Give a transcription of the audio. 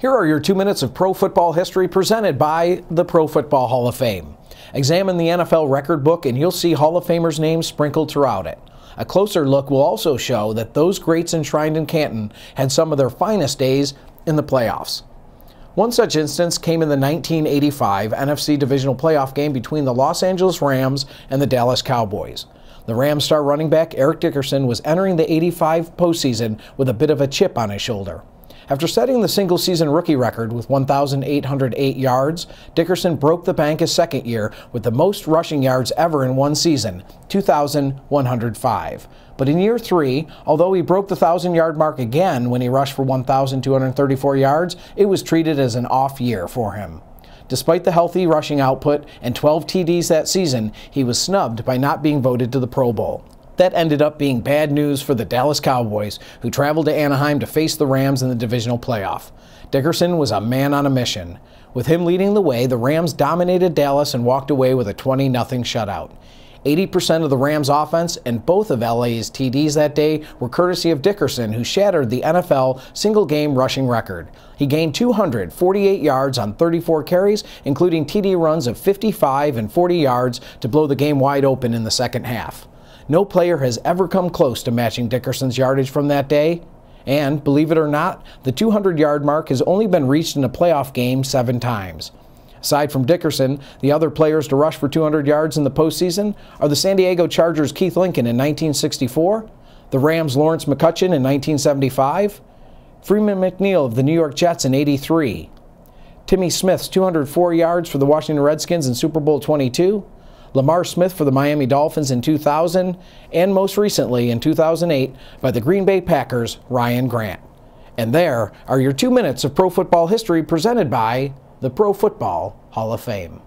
Here are your 2 minutes of pro football history presented by the Pro Football Hall of Fame. Examine the NFL record book and you'll see Hall of Famers' names sprinkled throughout it. A closer look will also show that those greats enshrined in Canton had some of their finest days in the playoffs. One such instance came in the 1985 NFC Divisional Playoff game between the Los Angeles Rams and the Dallas Cowboys. The Rams star running back Eric Dickerson was entering the '85 postseason with a bit of a chip on his shoulder. After setting the single-season rookie record with 1,808 yards, Dickerson broke the bank his second year with the most rushing yards ever in one season, 2,105. But in year three, although he broke the 1,000-yard mark again when he rushed for 1,234 yards, it was treated as an off year for him. Despite the healthy rushing output and 12 TDs that season, he was snubbed by not being voted to the Pro Bowl. That ended up being bad news for the Dallas Cowboys, who traveled to Anaheim to face the Rams in the divisional playoff. Dickerson was a man on a mission. With him leading the way, the Rams dominated Dallas and walked away with a 20-0 shutout. 80% of the Rams' offense and both of LA's TDs that day were courtesy of Dickerson, who shattered the NFL single-game rushing record. He gained 248 yards on 34 carries, including TD runs of 55 and 40 yards to blow the game wide open in the second half. No player has ever come close to matching Dickerson's yardage from that day, and, believe it or not, the 200-yard mark has only been reached in a playoff game 7 times. Aside from Dickerson, the other players to rush for 200 yards in the postseason are the San Diego Chargers' Keith Lincoln in 1964, the Rams' Lawrence McCutcheon in 1975, Freeman McNeil of the New York Jets in '83, Timmy Smith's 204 yards for the Washington Redskins in Super Bowl 22, Lamar Smith for the Miami Dolphins in 2000, and most recently in 2008 by the Green Bay Packers' Ryan Grant. And there are your 2 minutes of pro football history presented by the Pro Football Hall of Fame.